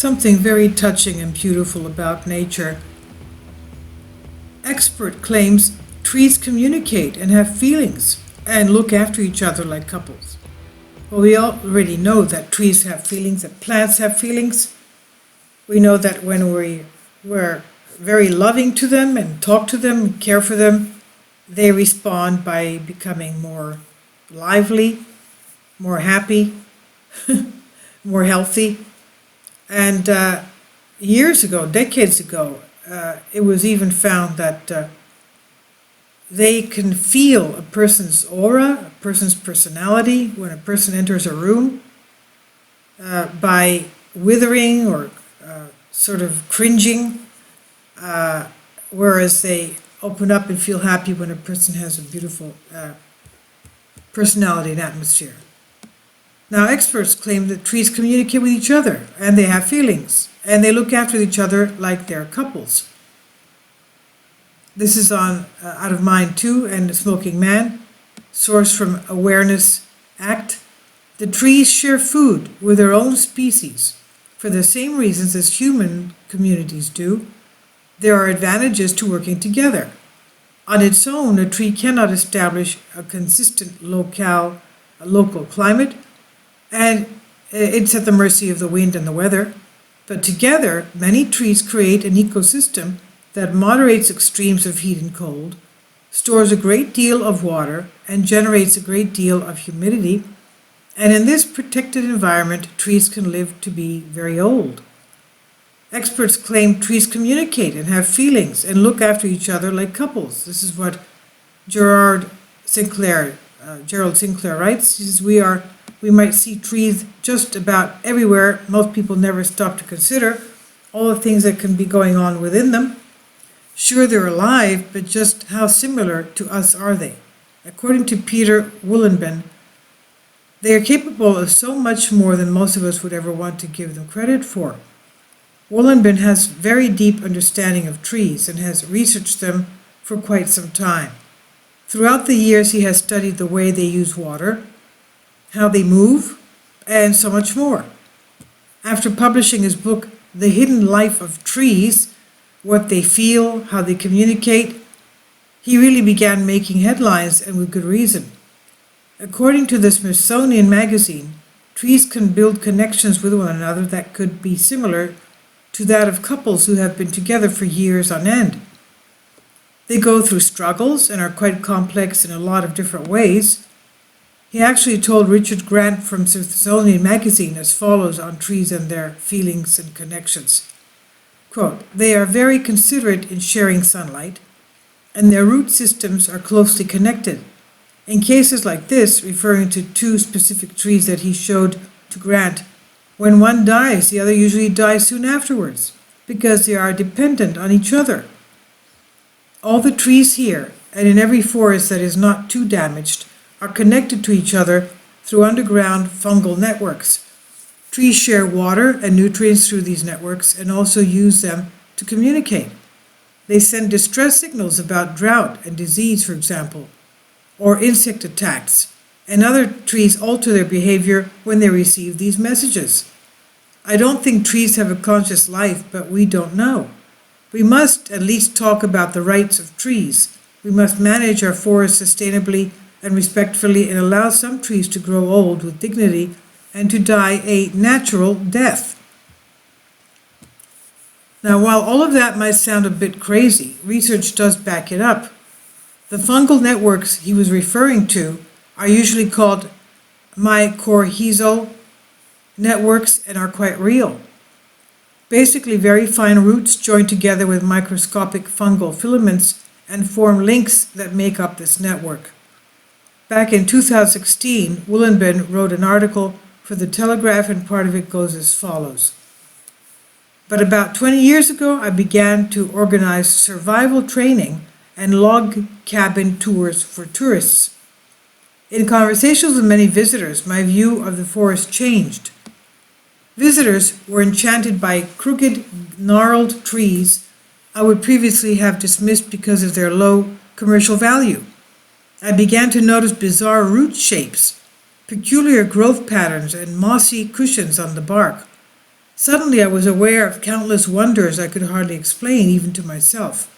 Something very touching and beautiful about nature. Expert claims trees communicate and have feelings and look after each other like couples. Well, we already know that trees have feelings, that plants have feelings. We know that when we're very loving to them and talk to them and care for them, they respond by becoming more lively, more happy, more healthy. And years ago, decades ago, it was even found that they can feel a person's aura, a person's personality when a person enters a room by withering or sort of cringing, whereas they open up and feel happy when a person has a beautiful personality and atmosphere. Now, experts claim that trees communicate with each other, and they have feelings, and they look after each other like they're couples. This is on Out of Mind 2 and The Smoking Man, sourced from Awareness Act. The trees share food with their own species for the same reasons as human communities do. There are advantages to working together. On its own, a tree cannot establish a consistent local climate, and it's at the mercy of the wind and the weather. But together, many trees create an ecosystem that moderates extremes of heat and cold, stores a great deal of water, and generates a great deal of humidity. And in this protected environment, trees can live to be very old. Experts claim trees communicate and have feelings and look after each other like couples. This is what Gerald Sinclair writes. He says, we might see trees just about everywhere. Most people never stop to consider all the things that can be going on within them. Sure, they're alive, but just how similar to us are they? According to Peter Wohlenben, they are capable of so much more than most of us would ever want to give them credit for. Wohlenben has very deep understanding of trees and has researched them for quite some time. Throughout the years, he has studied the way they use water, how they move, and so much more. After publishing his book, The Hidden Life of Trees, What They Feel, How They Communicate, he really began making headlines, and with good reason. According to the Smithsonian Magazine, trees can build connections with one another that could be similar to that of couples who have been together for years on end. They go through struggles and are quite complex in a lot of different ways. He actually told Richard Grant from Smithsonian Magazine as follows on trees and their feelings and connections. Quote, they are very considerate in sharing sunlight, and their root systems are closely connected. In cases like this, referring to two specific trees that he showed to Grant, when one dies, the other usually dies soon afterwards, because they are dependent on each other. All the trees here, and in every forest that is not too damaged, are connected to each other through underground fungal networks. Trees share water and nutrients through these networks and also use them to communicate. They send distress signals about drought and disease, for example, or insect attacks, and other trees alter their behavior when they receive these messages. I don't think trees have a conscious life, but we don't know. We must at least talk about the rights of trees. We must manage our forests sustainably and respectfully and allow some trees to grow old with dignity and to die a natural death. Now, while all of that might sound a bit crazy, research does back it up. The fungal networks he was referring to are usually called mycorrhizal networks and are quite real. Basically, very fine roots join together with microscopic fungal filaments and form links that make up this network. Back in 2016, Wohlenben wrote an article for The Telegraph, and part of it goes as follows. But about 20 years ago, I began to organize survival training and log cabin tours for tourists. In conversations with many visitors, my view of the forest changed. Visitors were enchanted by crooked, gnarled trees I would previously have dismissed because of their low commercial value. I began to notice bizarre root shapes, peculiar growth patterns, and mossy cushions on the bark. Suddenly I was aware of countless wonders I could hardly explain even to myself.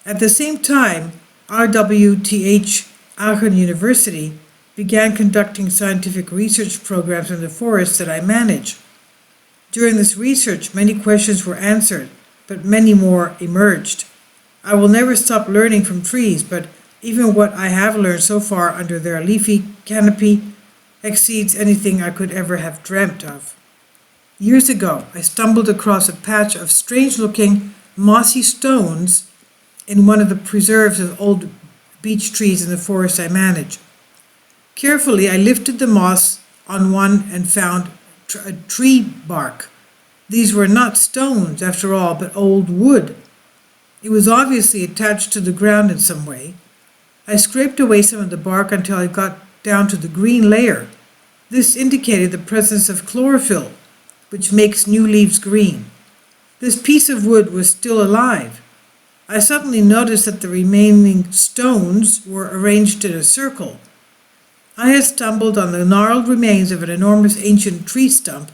At the same time, RWTH Aachen University began conducting scientific research programs in the forests that I manage. During this research, many questions were answered, but many more emerged. I will never stop learning from trees, but even what I have learned so far under their leafy canopy exceeds anything I could ever have dreamt of. Years ago, I stumbled across a patch of strange-looking, mossy stones in one of the preserves of old beech trees in the forest I manage. Carefully, I lifted the moss on one and found a tree bark. These were not stones, after all, but old wood. It was obviously attached to the ground in some way. I scraped away some of the bark until I got down to the green layer. This indicated the presence of chlorophyll, which makes new leaves green. This piece of wood was still alive. I suddenly noticed that the remaining stones were arranged in a circle. I had stumbled on the gnarled remains of an enormous ancient tree stump.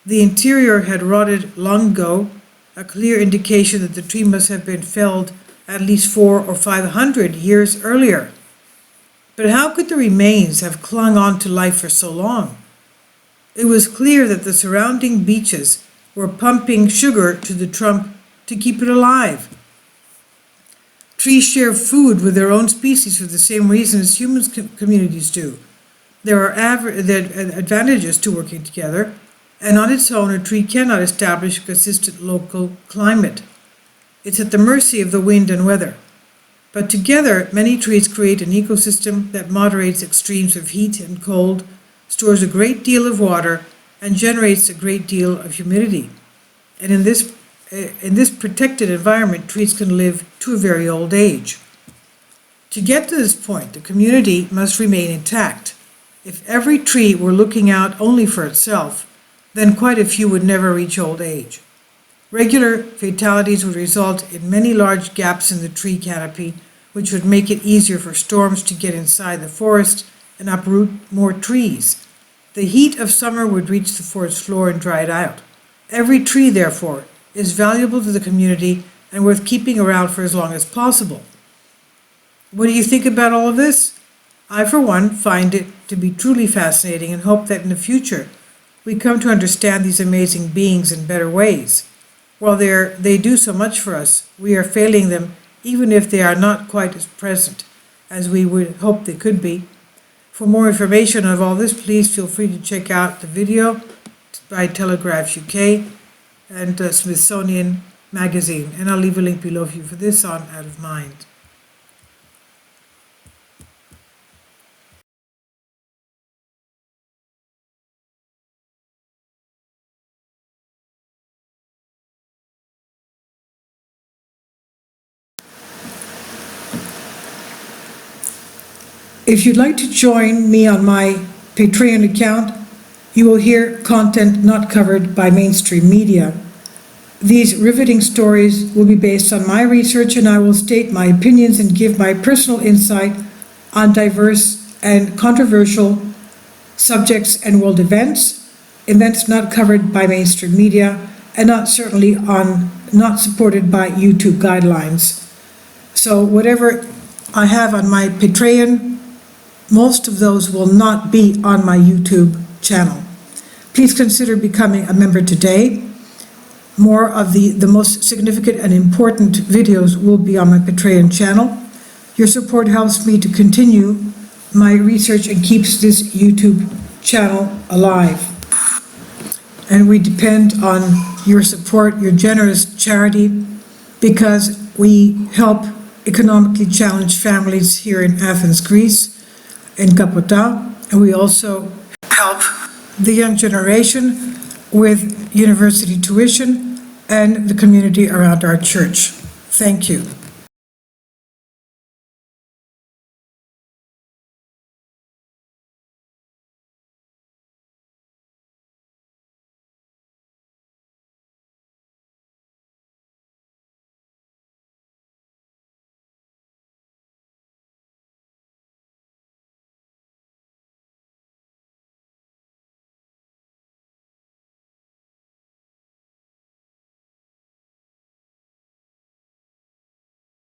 The interior had rotted long ago, a clear indication that the tree must have been felled at least 400 or 500 years earlier. But how could the remains have clung on to life for so long? It was clear that the surrounding beeches were pumping sugar to the trunk to keep it alive. Trees share food with their own species for the same reason as human communities do. There are advantages to working together, and on its own, a tree cannot establish a consistent local climate. It's at the mercy of the wind and weather. But together, many trees create an ecosystem that moderates extremes of heat and cold, stores a great deal of water, and generates a great deal of humidity. And in this protected environment, trees can live to a very old age. To get to this point, the community must remain intact. If every tree were looking out only for itself, then quite a few would never reach old age. Regular fatalities would result in many large gaps in the tree canopy, which would make it easier for storms to get inside the forest and uproot more trees. The heat of summer would reach the forest floor and dry it out. Every tree, therefore, is valuable to the community and worth keeping around for as long as possible. What do you think about all of this? I, for one, find it to be truly fascinating and hope that in the future we come to understand these amazing beings in better ways. While they do so much for us, we are failing them even if they are not quite as present as we would hope they could be. For more information on all this, please feel free to check out the video by Telegraph UK and Smithsonian Magazine, and I'll leave a link below for you for this on Out of Mind. If you'd like to join me on my Patreon account, you will hear content not covered by mainstream media. These riveting stories will be based on my research, and I will state my opinions and give my personal insight on diverse and controversial subjects and world events not covered by mainstream media, and not supported by YouTube guidelines. So whatever I have on my Patreon, most of those will not be on my YouTube channel. Please consider becoming a member today. More of the most significant and important videos will be on my Patreon channel. Your support helps me to continue my research and keeps this YouTube channel alive. And we depend on your support, your generous charity, because we help economically challenged families here in Athens, Greece, in Kapota, and we also help the young generation with university tuition and the community around our church. Thank you.